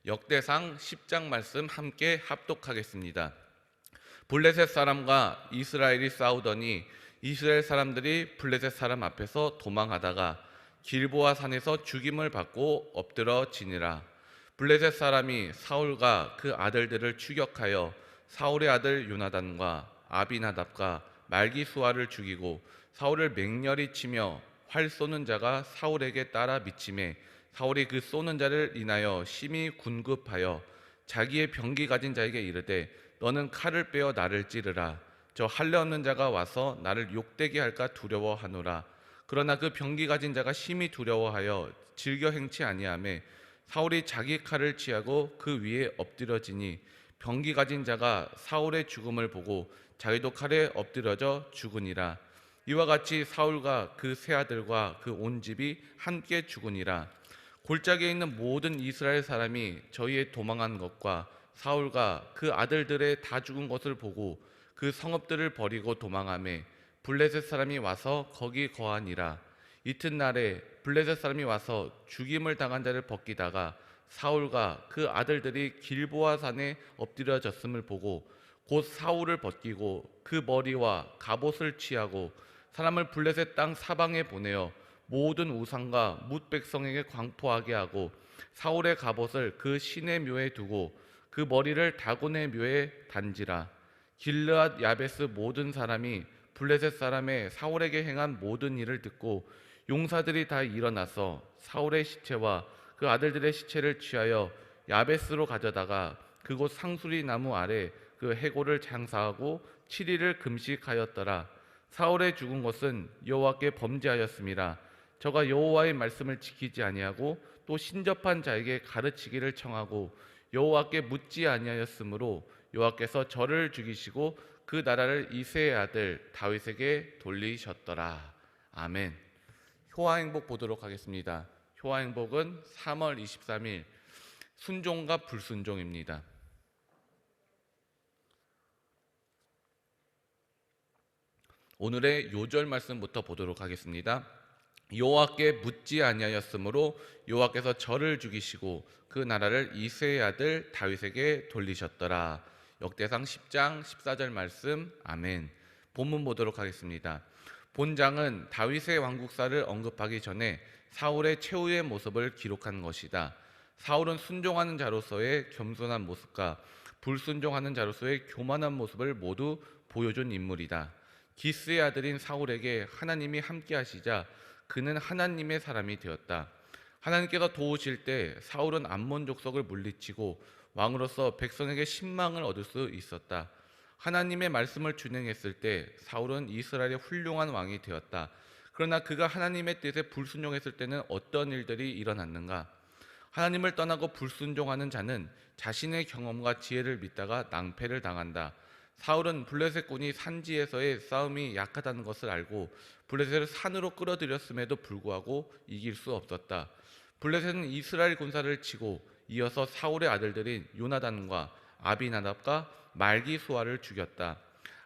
역대상 10장 말씀 함께 합독하겠습니다. 블레셋 사람과 이스라엘이 싸우더니 이스라엘 사람들이 블레셋 사람 앞에서 도망하다가 길보아 산에서 죽임을 받고 엎드러 지니라. 블레셋 사람이 사울과 그 아들들을 추격하여 사울의 아들 요나단과 아비나답과 말기수아를 죽이고 사울을 맹렬히 치며 활 쏘는 자가 사울에게 따라 미치매 사울이 그 쏘는 자를 인하여 심히 군급하여 자기의 병기 가진 자에게 이르되 너는 칼을 빼어 나를 찌르라. 저 할례 없는 자가 와서 나를 욕되게 할까 두려워하노라. 그러나 그 병기 가진 자가 심히 두려워하여 즐겨 행치 아니하매 사울이 자기 칼을 취하고 그 위에 엎드려지니 병기 가진 자가 사울의 죽음을 보고 자기도 칼에 엎드려져 죽으니라. 이와 같이 사울과 그 세 아들과 그 온 집이 함께 죽으니라. 골짜기에 있는 모든 이스라엘 사람이 저희의 도망한 것과 사울과 그 아들들의 다 죽은 것을 보고 그 성읍들을 버리고 도망하매 블레셋 사람이 와서 거기 거하니라. 이튿날에 블레셋 사람이 와서 죽임을 당한 자를 벗기다가 사울과 그 아들들이 길보아 산에 엎드려졌음을 보고 곧 사울을 벗기고 그 머리와 갑옷을 취하고 사람을 블레셋 땅 사방에 보내어 모든 우상과 뭇 백성에게 광포하게 하고 사울의 갑옷을 그 신의 묘에 두고 그 머리를 다곤의 묘에 단지라. 길르앗 야베스 모든 사람이 블레셋 사람의 사울에게 행한 모든 일을 듣고 용사들이 다 일어나서 사울의 시체와 그 아들들의 시체를 취하여 야베스로 가져다가 그곳 상수리 나무 아래 그 해골을 장사하고 7일을 금식하였더라. 사울의 죽은 것은 여호와께 범죄하였음이라. 저가 여호와의 말씀을 지키지 아니하고 또 신접한 자에게 가르치기를 청하고 여호와께 묻지 아니하였으므로 여호와께서 저를 죽이시고 그 나라를 이새의 아들 다윗에게 돌리셨더라. 아멘. 효화행복 보도록 하겠습니다. 효화행복은 3월 23일 순종과 불순종입니다. 오늘의 요절 말씀부터 보도록 하겠습니다. 여호와께 묻지 아니하였으므로 여호와께서 저를 죽이시고 그 나라를 이새의 아들 다윗에게 돌리셨더라. 역대상 10장 14절 말씀. 아멘. 본문 보도록 하겠습니다. 본장은 다윗의 왕국사를 언급하기 전에 사울의 최후의 모습을 기록한 것이다. 사울은 순종하는 자로서의 겸손한 모습과 불순종하는 자로서의 교만한 모습을 모두 보여준 인물이다. 기스의 아들인 사울에게 하나님이 함께 하시자 그는 하나님의 사람이 되었다. 하나님께서 도우실 때 사울은 암몬 족속을 물리치고 왕으로서 백성에게 신망을 얻을 수 있었다. 하나님의 말씀을 준행했을 때 사울은 이스라엘의 훌륭한 왕이 되었다. 그러나 그가 하나님의 뜻에 불순종했을 때는 어떤 일들이 일어났는가? 하나님을 떠나고 불순종하는 자는 자신의 경험과 지혜를 믿다가 낭패를 당한다. 사울은 블레셋군이 산지에서의 싸움이 약하다는 것을 알고 블레셋을 산으로 끌어들였음에도 불구하고 이길 수 없었다. 블레셋은 이스라엘 군사를 치고 이어서 사울의 아들들인 요나단과 아비나답과 말기수아를 죽였다.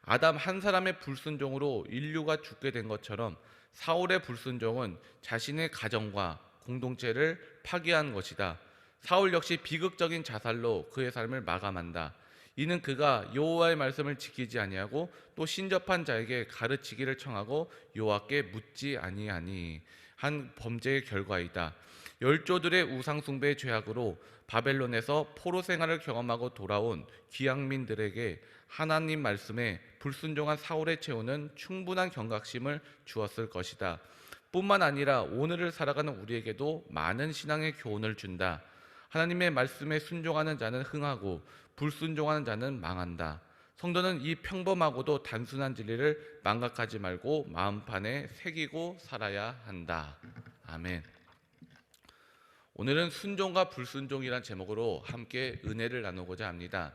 아담 한 사람의 불순종으로 인류가 죽게 된 것처럼 사울의 불순종은 자신의 가정과 공동체를 파괴한 것이다. 사울 역시 비극적인 자살로 그의 삶을 마감한다. 이는 그가 여호와의 말씀을 지키지 아니하고 또 신접한 자에게 가르치기를 청하고 여호와께 묻지 아니하니 한 범죄의 결과이다. 열조들의 우상숭배의 죄악으로 바벨론에서 포로 생활을 경험하고 돌아온 귀향민들에게 하나님 말씀에 불순종한 사울의 최후는 충분한 경각심을 주었을 것이다. 뿐만 아니라 오늘을 살아가는 우리에게도 많은 신앙의 교훈을 준다. 하나님의 말씀에 순종하는 자는 흥하고 불순종하는 자는 망한다. 성도는 이 평범하고도 단순한 진리를 망각하지 말고 마음판에 새기고 살아야 한다. 아멘. 오늘은 순종과 불순종이란 제목으로 함께 은혜를 나누고자 합니다.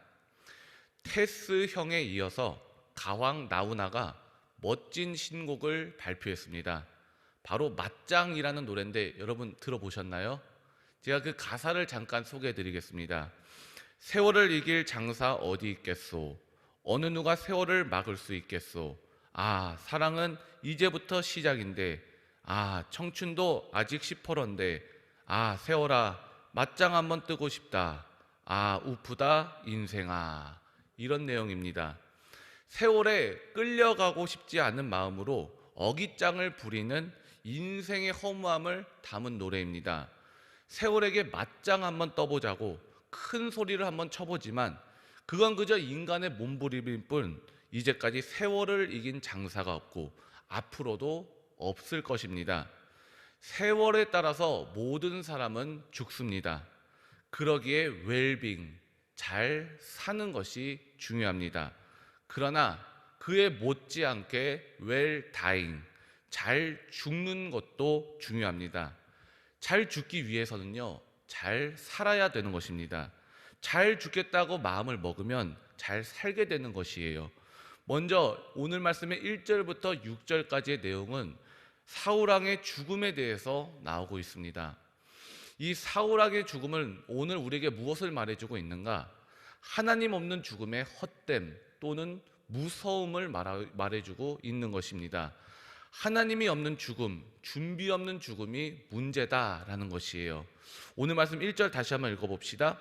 테스형에 이어서 가왕 나우나가 멋진 신곡을 발표했습니다. 바로 맞짱이라는 노래인데 여러분 들어보셨나요? 제가 그 가사를 잠깐 소개해 드리겠습니다. 세월을 이길 장사 어디 있겠소? 어느 누가 세월을 막을 수 있겠소? 아, 사랑은 이제부터 시작인데, 아, 청춘도 아직 10%인데, 아, 세월아, 맞짱 한번 뜨고 싶다. 아 우프다 인생아, 이런 내용입니다. 세월에 끌려가고 싶지 않은 마음으로 어깃장을 부리는 인생의 허무함을 담은 노래입니다. 세월에게 맞짱 한번 떠보자고 큰 소리를 한번 쳐보지만 그건 그저 인간의 몸부림일 뿐 이제까지 세월을 이긴 장사가 없고 앞으로도 없을 것입니다. 세월에 따라서 모든 사람은 죽습니다. 그러기에 웰빙, 잘 사는 것이 중요합니다. 그러나 그에 못지않게 웰다잉, 잘 죽는 것도 중요합니다. 잘 죽기 위해서는요, 잘 살아야 되는 것입니다. 잘 죽겠다고 마음을 먹으면 잘 살게 되는 것이에요. 먼저 오늘 말씀의 1절부터 6절까지의 내용은 사울왕의 죽음에 대해서 나오고 있습니다. 이 사울왕의 죽음은 오늘 우리에게 무엇을 말해주고 있는가? 하나님 없는 죽음의 헛됨 또는 무서움을 말해주고 있는 것입니다. 하나님이 없는 죽음, 준비 없는 죽음이 문제다라는 것이에요. 오늘 말씀 1절 다시 한번 읽어봅시다.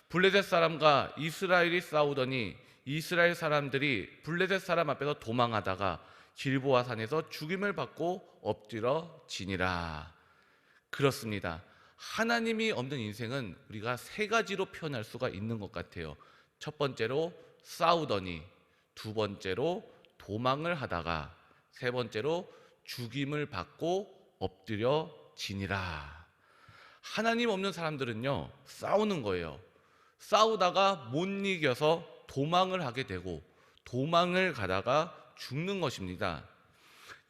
블레셋 사람과 이스라엘이 싸우더니 이스라엘 사람들이 블레셋 사람 앞에서 도망하다가 길보아 산에서 죽임을 받고 엎드려 지니라. 그렇습니다. 하나님이 없는 인생은 우리가 세 가지로 표현할 수가 있는 것 같아요. 첫 번째로 싸우더니, 두 번째로 도망을 하다가, 세 번째로 죽임을 받고 엎드려 지니라. 하나님 없는 사람들은요, 싸우는 거예요. 싸우다가 못 이겨서 도망을 하게 되고 도망을 가다가 죽는 것입니다.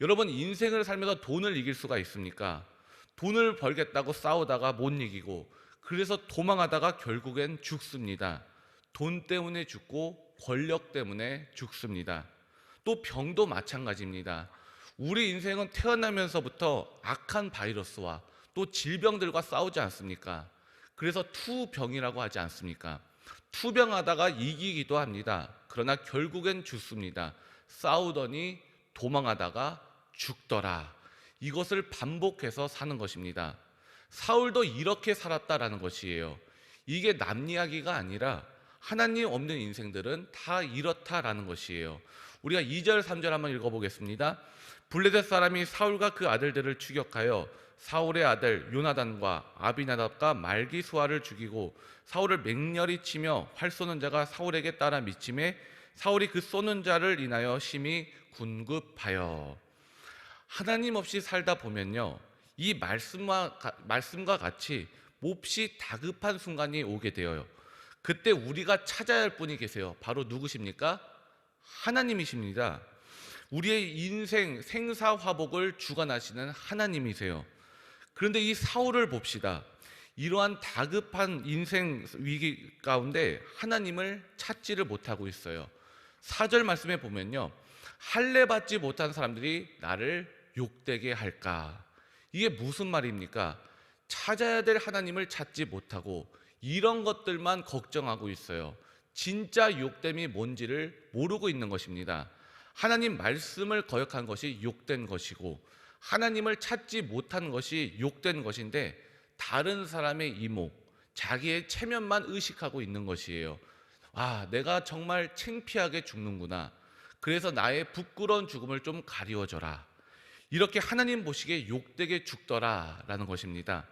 여러분, 인생을 살면서 돈을 이길 수가 있습니까? 돈을 벌겠다고 싸우다가 못 이기고 그래서 도망하다가 결국엔 죽습니다. 돈 때문에 죽고 권력 때문에 죽습니다. 또 병도 마찬가지입니다. 우리 인생은 태어나면서부터 악한 바이러스와 또 질병들과 싸우지 않습니까? 그래서 투병이라고 하지 않습니까? 투병하다가 이기기도 합니다. 그러나 결국엔 죽습니다. 싸우더니 도망하다가 죽더라. 이것을 반복해서 사는 것입니다. 사울도 이렇게 살았다라는 것이에요. 이게 남 이야기가 아니라 하나님 없는 인생들은 다 이렇다라는 것이에요. 우리가 2절 3절 한번 읽어보겠습니다. 블레셋 사람이 사울과 그 아들들을 추격하여 사울의 아들 요나단과 아비나답과 말기수아를 죽이고 사울을 맹렬히 치며 활 쏘는 자가 사울에게 따라 미침에 사울이 그 쏘는 자를 인하여 심히 군급하여. 하나님 없이 살다 보면요, 이 말씀과 같이 몹시 다급한 순간이 오게 되어요. 그때 우리가 찾아야 할 분이 계세요. 바로 누구십니까? 하나님이십니다. 우리의 인생 생사화복을 주관하시는 하나님이세요. 그런데 이 사울을 봅시다. 이러한 다급한 인생 위기 가운데 하나님을 찾지를 못하고 있어요. 4절 말씀에 보면요, 할례 받지 못한 사람들이 나를 욕되게 할까? 이게 무슨 말입니까? 찾아야 될 하나님을 찾지 못하고 이런 것들만 걱정하고 있어요. 진짜 욕됨이 뭔지를 모르고 있는 것입니다. 하나님 말씀을 거역한 것이 욕된 것이고 하나님을 찾지 못한 것이 욕된 것인데 다른 사람의 이목, 자기의 체면만 의식하고 있는 것이에요. 아, 내가 정말 창피하게 죽는구나. 그래서 나의 부끄러운 죽음을 좀 가리워줘라. 이렇게 하나님 보시기에 욕되게 죽더라라는 것입니다.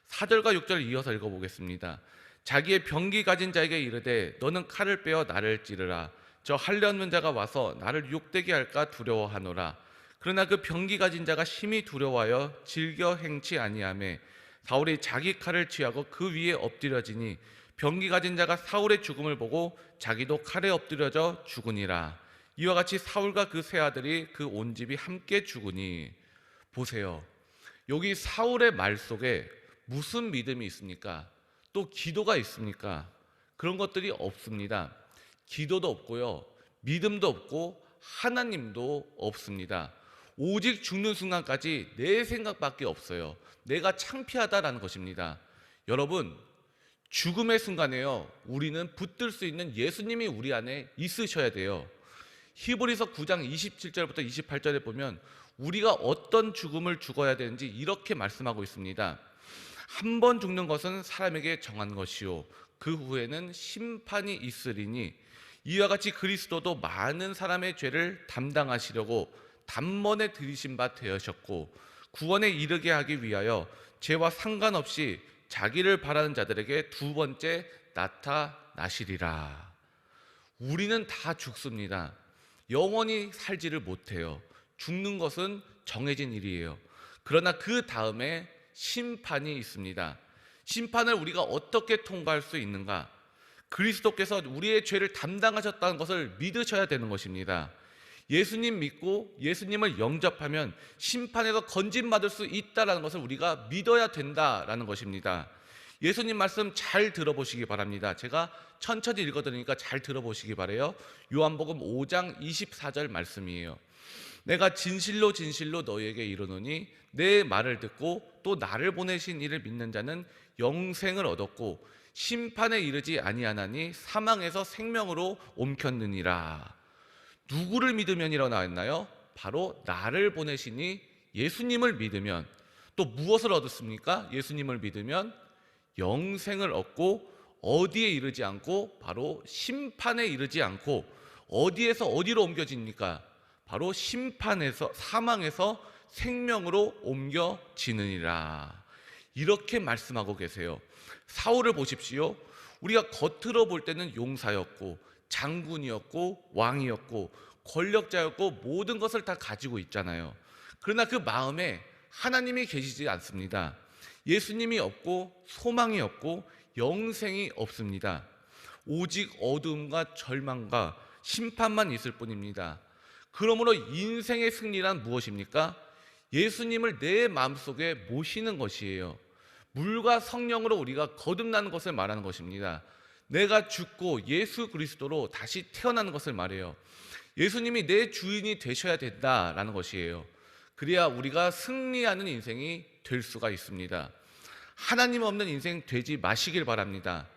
4절과 6절 이어서 읽어보겠습니다. 자기의 병기 가진 자에게 이르되 너는 칼을 빼어 나를 찌르라. 저 할례 없는 자가 와서 나를 욕되게 할까 두려워하노라. 그러나 그 병기 가진 자가 심히 두려워하여 즐겨 행치 아니하매 사울이 자기 칼을 취하고 그 위에 엎드려지니 병기 가진 자가 사울의 죽음을 보고 자기도 칼에 엎드려져 죽으니라. 이와 같이 사울과 그 세 아들이 그 온 집이 함께 죽으니. 보세요, 여기 사울의 말 속에 무슨 믿음이 있습니까? 또 기도가 있습니까? 그런 것들이 없습니다. 기도도 없고요, 믿음도 없고 하나님도 없습니다. 오직 죽는 순간까지 내 생각밖에 없어요. 내가 창피하다라는 것입니다. 여러분, 죽음의 순간에요, 우리는 붙들 수 있는 예수님이 우리 안에 있으셔야 돼요. 히브리서 9장 27절부터 28절에 보면 우리가 어떤 죽음을 죽어야 되는지 이렇게 말씀하고 있습니다. 한 번 죽는 것은 사람에게 정한 것이요 그 후에는 심판이 있으리니 이와 같이 그리스도도 많은 사람의 죄를 담당하시려고 단번에 들이신 바 되셨고 구원에 이르게 하기 위하여 죄와 상관없이 자기를 바라는 자들에게 두 번째 나타나시리라. 우리는 다 죽습니다. 영원히 살지를 못해요. 죽는 것은 정해진 일이에요. 그러나 그 다음에 심판이 있습니다. 심판을 우리가 어떻게 통과할 수 있는가? 그리스도께서 우리의 죄를 담당하셨다는 것을 믿으셔야 되는 것입니다. 예수님 믿고 예수님을 영접하면 심판에서 건진받을 수 있다는 것을 우리가 믿어야 된다라는 것입니다. 예수님 말씀 잘 들어보시기 바랍니다. 제가 천천히 읽어드리니까 잘 들어보시기 바라요. 요한복음 5장 24절 말씀이에요. 내가 진실로 진실로 너희에게 이르노니 내 말을 듣고 또 나를 보내신 이를 믿는 자는 영생을 얻었고 심판에 이르지 아니하나니 사망에서 생명으로 옮겼느니라. 누구를 믿으면이라고 나왔나요? 바로 나를 보내시니 예수님을 믿으면. 또 무엇을 얻었습니까? 예수님을 믿으면 영생을 얻고 어디에 이르지 않고 바로 심판에 이르지 않고 어디에서 어디로 옮겨집니까? 바로 심판에서 사망에서 생명으로 옮겨지느니라. 이렇게 말씀하고 계세요. 사울을 보십시오. 우리가 겉으로 볼 때는 용사였고 장군이었고 왕이었고 권력자였고 모든 것을 다 가지고 있잖아요. 그러나 그 마음에 하나님이 계시지 않습니다. 예수님이 없고 소망이 없고 영생이 없습니다. 오직 어두움과 절망과 심판만 있을 뿐입니다. 그러므로 인생의 승리란 무엇입니까? 예수님을 내 마음속에 모시는 것이에요. 물과 성령으로 우리가 거듭나는 것을 말하는 것입니다. 내가 죽고 예수 그리스도로 다시 태어나는 것을 말해요. 예수님이 내 주인이 되셔야 된다라는 것이에요. 그래야 우리가 승리하는 인생이 될 수가 있습니다. 하나님 없는 인생 되지 마시길 바랍니다.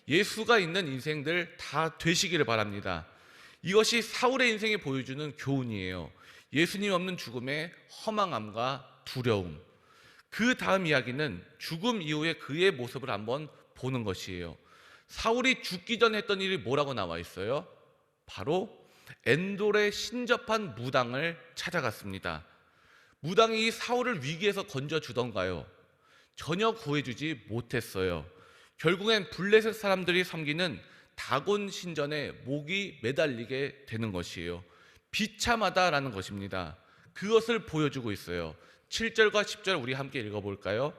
예수가 있는 인생들 다 되시기를 바랍니다. 이것이 사울의 인생이 보여주는 교훈이에요. 예수님 없는 죽음의 허망함과 두려움. 그 다음 이야기는 죽음 이후에 그의 모습을 한번 보는 것이에요. 사울이 죽기 전에 했던 일이 뭐라고 나와 있어요? 바로 엔돌에 신접한 무당을 찾아갔습니다. 무당이 이 사울을 위기에서 건져주던가요? 전혀 구해주지 못했어요. 결국엔 블레셋 사람들이 섬기는 다곤 신전에 목이 매달리게 되는 것이에요. 비참하다라는 것입니다. 그것을 보여주고 있어요. 7절과 10절 우리 함께 읽어볼까요?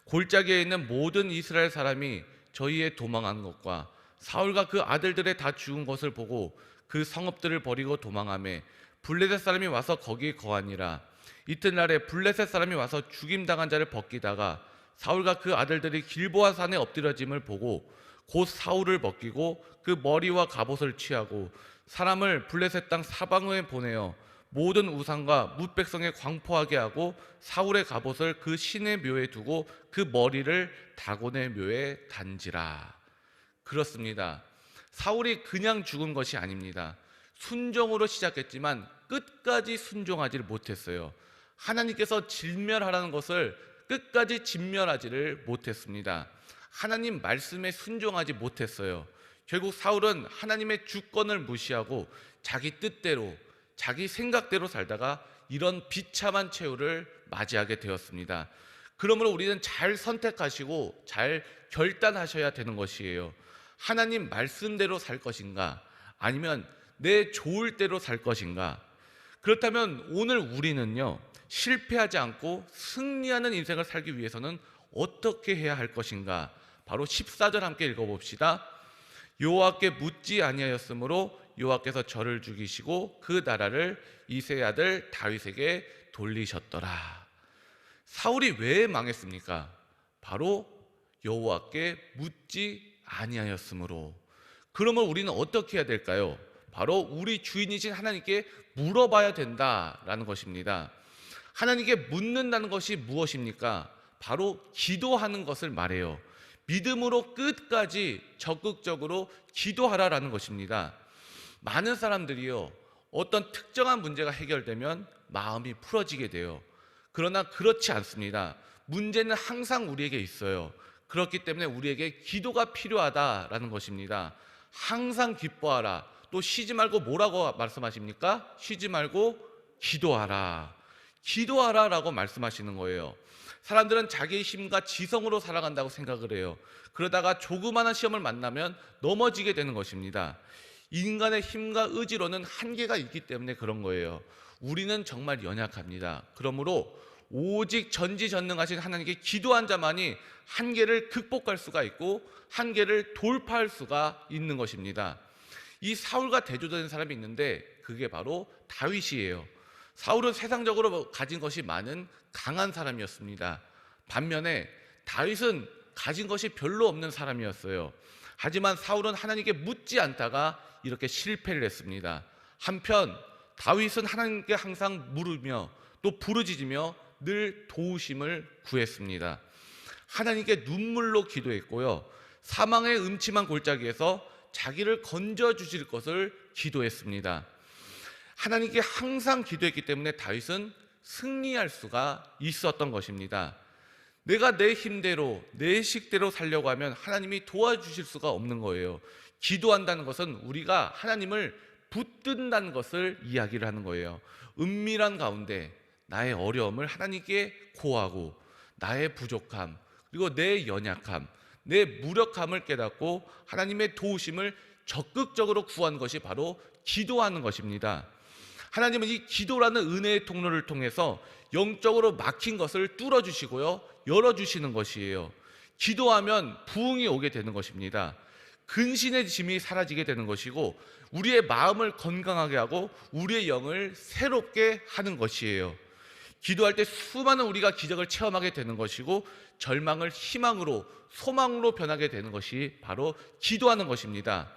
골짜기에 있는 모든 이스라엘 사람이 저희의 도망한 것과 사울과 그 아들들의 다 죽은 것을 보고 그 성읍들을 버리고 도망하며 블레셋 사람이 와서 거기에 거하니라. 이튿날에 블레셋 사람이 와서 죽임당한 자를 벗기다가 사울과 그 아들들이 길보아 산에 엎드려짐을 보고 곧 사울을 벗기고 그 머리와 갑옷을 취하고 사람을 블레셋 땅 사방에 보내어 모든 우상과 뭇백성에 광포하게 하고 사울의 갑옷을 그 신의 묘에 두고 그 머리를 다곤의 묘에 단지라. 그렇습니다. 사울이 그냥 죽은 것이 아닙니다. 순종으로 시작했지만 끝까지 순종하지를 못했어요. 하나님께서 진멸하라는 것을 끝까지 진멸하지를 못했습니다. 하나님 말씀에 순종하지 못했어요. 결국 사울은 하나님의 주권을 무시하고 자기 뜻대로 자기 생각대로 살다가 이런 비참한 최후를 맞이하게 되었습니다. 그러므로 우리는 잘 선택하시고 잘 결단하셔야 되는 것이에요. 하나님 말씀대로 살 것인가 아니면 내 좋을 대로 살 것인가. 그렇다면 오늘 우리는요, 실패하지 않고 승리하는 인생을 살기 위해서는 어떻게 해야 할 것인가. 바로 14절 함께 읽어봅시다. 여호와께 묻지 아니하였으므로 여호와께서 저를 죽이시고 그 나라를 이새의 아들 다윗에게 돌리셨더라. 사울이 왜 망했습니까? 바로 여호와께 묻지 아니하였으므로. 그러면 우리는 어떻게 해야 될까요? 바로 우리 주인이신 하나님께 물어봐야 된다라는 것입니다. 하나님께 묻는다는 것이 무엇입니까? 바로 기도하는 것을 말해요. 믿음으로 끝까지 적극적으로 기도하라라는 것입니다. 많은 사람들이요, 어떤 특정한 문제가 해결되면 마음이 풀어지게 돼요. 그러나 그렇지 않습니다. 문제는 항상 우리에게 있어요. 그렇기 때문에 우리에게 기도가 필요하다라는 것입니다. 항상 기뻐하라. 또 쉬지 말고 뭐라고 말씀하십니까? 쉬지 말고 기도하라. 기도하라라고 말씀하시는 거예요. 사람들은 자기의 힘과 지성으로 살아간다고 생각을 해요. 그러다가 조그마한 시험을 만나면 넘어지게 되는 것입니다. 인간의 힘과 의지로는 한계가 있기 때문에 그런 거예요. 우리는 정말 연약합니다. 그러므로 오직 전지전능하신 하나님께 기도한 자만이 한계를 극복할 수가 있고 한계를 돌파할 수가 있는 것입니다. 이 사울과 대조되는 사람이 있는데 그게 바로 다윗이에요. 사울은 세상적으로 가진 것이 많은 강한 사람이었습니다. 반면에 다윗은 가진 것이 별로 없는 사람이었어요. 하지만 사울은 하나님께 묻지 않다가 이렇게 실패를 했습니다. 한편 다윗은 하나님께 항상 물으며 또 부르짖으며 늘 도우심을 구했습니다. 하나님께 눈물로 기도했고요. 사망의 음침한 골짜기에서 자기를 건져주실 것을 기도했습니다. 하나님께 항상 기도했기 때문에 다윗은 승리할 수가 있었던 것입니다. 내가 내 힘대로 내 식대로 살려고 하면 하나님이 도와주실 수가 없는 거예요. 기도한다는 것은 우리가 하나님을 붙든다는 것을 이야기를 하는 거예요. 은밀한 가운데 나의 어려움을 하나님께 고하고 나의 부족함 그리고 내 연약함 내 무력함을 깨닫고 하나님의 도우심을 적극적으로 구하는 것이 바로 기도하는 것입니다. 하나님은 이 기도라는 은혜의 통로를 통해서 영적으로 막힌 것을 뚫어주시고요 열어주시는 것이에요. 기도하면 부흥이 오게 되는 것입니다. 근신의 짐이 사라지게 되는 것이고 우리의 마음을 건강하게 하고 우리의 영을 새롭게 하는 것이에요. 기도할 때 수많은 우리가 기적을 체험하게 되는 것이고 절망을 희망으로 소망으로 변하게 되는 것이 바로 기도하는 것입니다.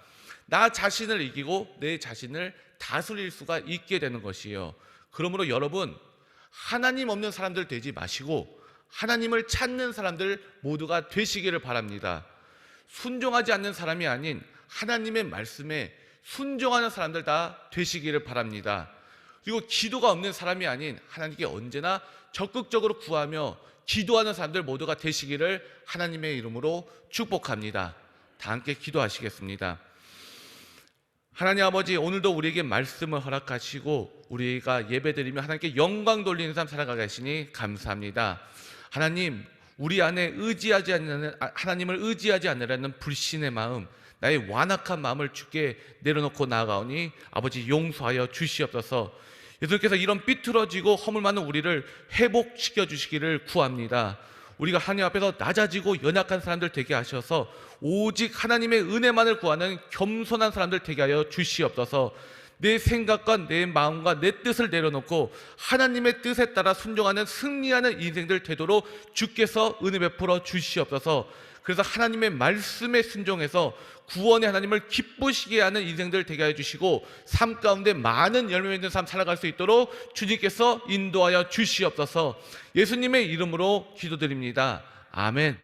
나 자신을 이기고 내 자신을 다스릴 수가 있게 되는 것이에요. 그러므로 여러분 하나님 없는 사람들 되지 마시고 하나님을 찾는 사람들 모두가 되시기를 바랍니다. 순종하지 않는 사람이 아닌 하나님의 말씀에 순종하는 사람들 다 되시기를 바랍니다. 그리고 기도가 없는 사람이 아닌 하나님께 언제나 적극적으로 구하며 기도하는 사람들 모두가 되시기를 하나님의 이름으로 축복합니다. 다 함께 기도하시겠습니다. 하나님 아버지, 오늘도 우리에게 말씀을 허락하시고 우리가 예배드리며 하나님께 영광 돌리는 삶 살아가게 하시니 감사합니다. 하나님, 우리 안에 하나님을 의지하지 않으려는 불신의 마음, 나의 완악한 마음을 주께 내려놓고 나아가오니 아버지 용서하여 주시옵소서. 예수님께서 이런 삐뚤어지고 허물 많은 우리를 회복시켜 주시기를 구합니다. 우리가 하나님 앞에서 낮아지고 연약한 사람들 되게 하셔서 오직 하나님의 은혜만을 구하는 겸손한 사람들 되게 하여 주시옵소서. 내 생각과 내 마음과 내 뜻을 내려놓고 하나님의 뜻에 따라 순종하는 승리하는 인생들 되도록 주께서 은혜 베풀어 주시옵소서. 그래서 하나님의 말씀에 순종해서 구원의 하나님을 기쁘시게 하는 인생들 되게 해주시고 삶 가운데 많은 열매 맺는 삶 살아갈 수 있도록 주님께서 인도하여 주시옵소서. 예수님의 이름으로 기도드립니다. 아멘.